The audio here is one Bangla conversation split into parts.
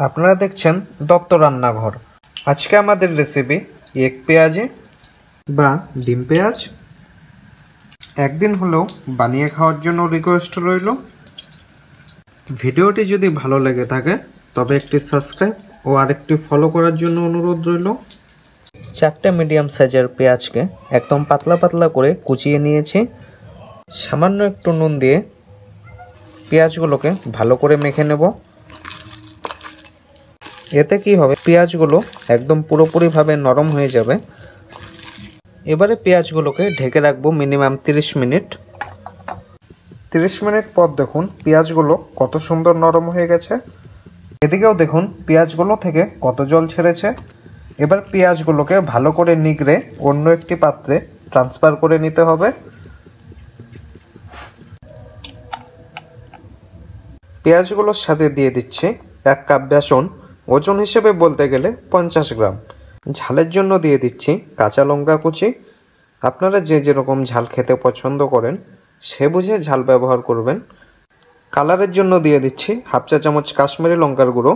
আপনারা দেখছেন দত্ত রান্নাঘর। আজকে আমাদের রেসিপি এগ পেঁয়াজি বা ডিম পেঁয়াজ। একদিন হলেও বানিয়ে খাওয়ার জন্য রিকোয়েস্ট রইল। ভিডিওটি যদি ভালো লেগে থাকে তবে একটি সাবস্ক্রাইব ও আরেকটি ফলো করার জন্য অনুরোধ রইল। 4টে মিডিয়াম সাইজের পেঁয়াজকে একদম পাতলা পাতলা করে কুচিয়ে নিয়েছি। সামান্য একটু নুন দিয়ে পেঁয়াজগুলোকে ভালো করে মেখে নেব। এতে কি হবে, পেঁয়াজগুলো একদম পুরোপুরিভাবে নরম হয়ে যাবে। এবারে পেঁয়াজগুলোকে ঢেকে রাখবো মিনিমাম 30 মিনিট। 30 মিনিট পর দেখুন পেঁয়াজগুলো কত সুন্দর নরম হয়ে গেছে। এদিকেও দেখুন পেঁয়াজগুলো থেকে কত জল ছেড়েছে। এবার পেঁয়াজগুলোকে ভালো করে নিগড়ে অন্য একটি পাত্রে ট্রান্সফার করে নিতে হবে। পেঁয়াজগুলোর সাথে দিয়ে দিচ্ছি 1 কাপ বেসন। ওজন হিসেবে বলতে গেলে 50 গ্রাম। ঝালের জন্য দিয়ে দিচ্ছি কাঁচা লঙ্কা কুচি। আপনারা যে যেরকম ঝাল খেতে পছন্দ করেন সে বুঝে ঝাল ব্যবহার করবেন। কালারের জন্য দিয়ে দিচ্ছি 1/2 চা চামচ কাশ্মীরি লঙ্কার গুঁড়ো।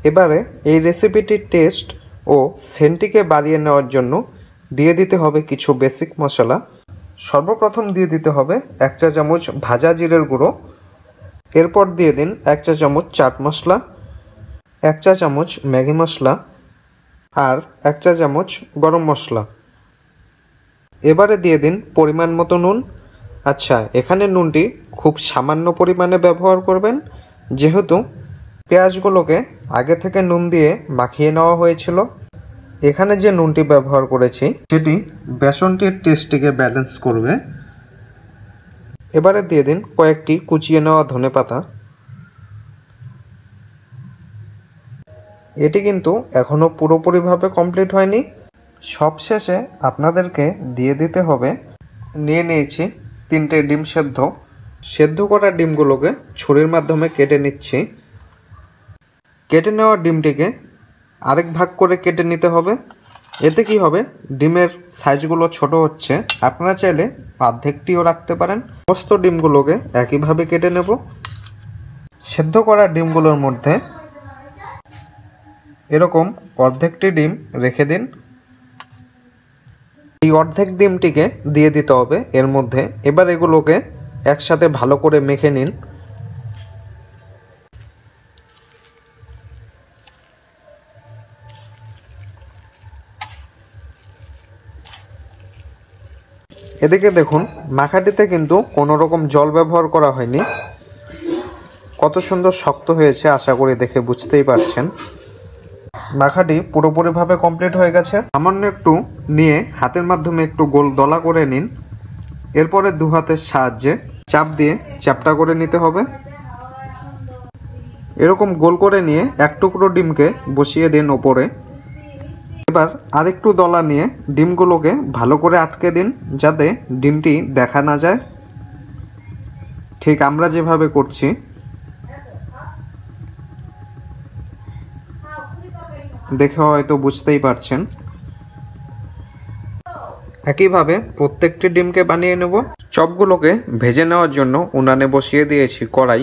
এবারে এই রেসিপিটির টেস্ট ও সেন্টটিকে বাড়িয়ে নেওয়ার জন্য দিয়ে দিতে হবে কিছু বেসিক মশলা। সর্বপ্রথম দিয়ে দিতে হবে 1 চা চামচ ভাজা জিরের গুঁড়ো। এরপর দিয়ে দিন 1 চা চামচ চাট মশলা, 1 চা চামচ ম্যাগি মশলা আর 1 চা চামচ গরম মশলা। এবারে দিয়ে দিন পরিমাণ মতো নুন। আচ্ছা, এখানে নুনটি খুব সামান্য পরিমাণে ব্যবহার করবেন, যেহেতু পেঁয়াজগুলোকে আগে থেকে নুন দিয়ে মাখিয়ে নেওয়া হয়েছিল। এখানে যে নুনটি ব্যবহার করেছি সেটি বেসনটির টেস্টটিকে ব্যালেন্স করবে। এবারে দিয়ে দিন কয়েকটি কুচিয়ে নেওয়া ধনেপাতা। এটি কিন্তু এখনও পুরোপুরিভাবে কমপ্লিট হয়নি। সবশেষে আপনাদেরকে দিয়ে দিতে হবে, নিয়ে নিয়েছি 3টে ডিম সেদ্ধ। সেদ্ধ করা ডিমগুলোকে ছুরির মাধ্যমে কেটে নিচ্ছি। কেটে নেওয়া ডিমটিকে আরেক ভাগ করে কেটে নিতে হবে। এতে কি হবে, ডিমের সাইজগুলো ছোট হচ্ছে। আপনারা চাইলে অর্ধেকটিও রাখতে পারেন। সমস্ত ডিমগুলোকে একইভাবে কেটে নেব। সেদ্ধ করা ডিমগুলোর মধ্যে এরকম অর্ধেকটি ডিম রেখে দিন। এই অর্ধেক ডিমটিকে দিয়ে দিতে হবে এর মধ্যে। এবার এগুলোকে একসাথে ভালো করে মেখে নিন। এদিকে দেখুন মাখাটিতে কিন্তু কোনো রকম জল ব্যবহার করা হয়নি। কত সুন্দর শক্ত হয়েছে, আশা করি দেখে বুঝতেই পারছেন। মাখাটি পুরোপুরিভাবে কমপ্লিট হয়ে গেছে। সামান্য একটু নিয়ে হাতের মাধ্যমে একটু গোল দলা করে নিন। এরপরে 2 হাতের সাহায্যে চাপ দিয়ে চ্যাপটা করে নিতে হবে। এরকম গোল করে নিয়ে 1 টুকরো ডিমকে বসিয়ে দিন ওপরে। এবার আরেকটু দলা নিয়ে ডিমগুলোকে ভালো করে আটকে দিন, যাতে ডিমটি দেখা না যায়। ঠিক আমরা যেভাবে করছি। দেখে হয়তো বুঝতেই পারছেন। একইভাবে প্রত্যেকটি ডিমকে বানিয়ে নেব। চপগুলোকে ভেজে নেওয়ার জন্য উনানে বসিয়ে দিয়েছি কড়াই।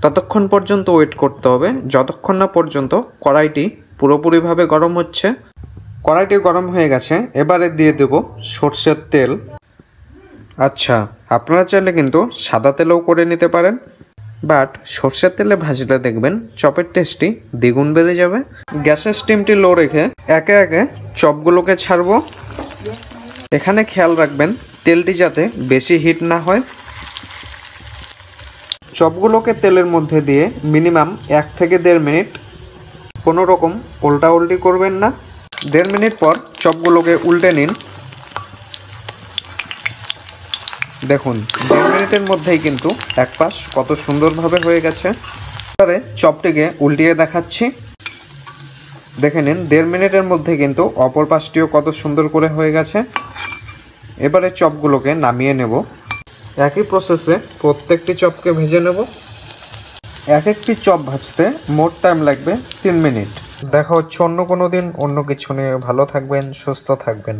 ততক্ষণ পর্যন্ত ওয়েট করতে হবে যতক্ষণ না পর্যন্ত কড়াইটি পুরোপুরিভাবে গরম হচ্ছে। কড়াইটি গরম হয়ে গেছে। এবারে দিয়ে দেব সর্ষের তেল। আচ্ছা, আপনারা চাইলে কিন্তু সাদা তেলেও করে নিতে পারেন, বাট সর্ষের তেলে ভাজলে দেখবেন চপের টেস্টটি দ্বিগুণ বেড়ে যাবে। গ্যাসের স্টিমটি লো রেখে একে একে চপগুলোকে ছাড়বো। এখানে খেয়াল রাখবেন তেলটি যাতে বেশি হিট না হয়। চপগুলোকে তেলের মধ্যে দিয়ে মিনিমাম 1 থেকে 1.5 মিনিট কোনো রকম উল্টাউল্টি করবেন না। 1.5 মিনিট পর চপগুলোকে উল্টে নিন। দেখুন 1.5 মিনিটের মধ্যেই কিন্তু এক পাশ কত সুন্দরভাবে হয়ে গেছে। এবারে চপটিকে উল্টিয়ে দেখাচ্ছি। দেখে নিন 1.5 মিনিটের মধ্যে কিন্তু অপর পাশটিও কত সুন্দর করে হয়ে গেছে। এবারে চপগুলোকে নামিয়ে নেব। একই প্রসেসে প্রত্যেকটি চপকে ভেজে নেব। এক একটি চপ ভাজতে মোট টাইম লাগবে 3 মিনিট। দেখা হচ্ছে অন্য কোনো দিন অন্য কিছু নিয়ে। ভালো থাকবেন, সুস্থ থাকবেন।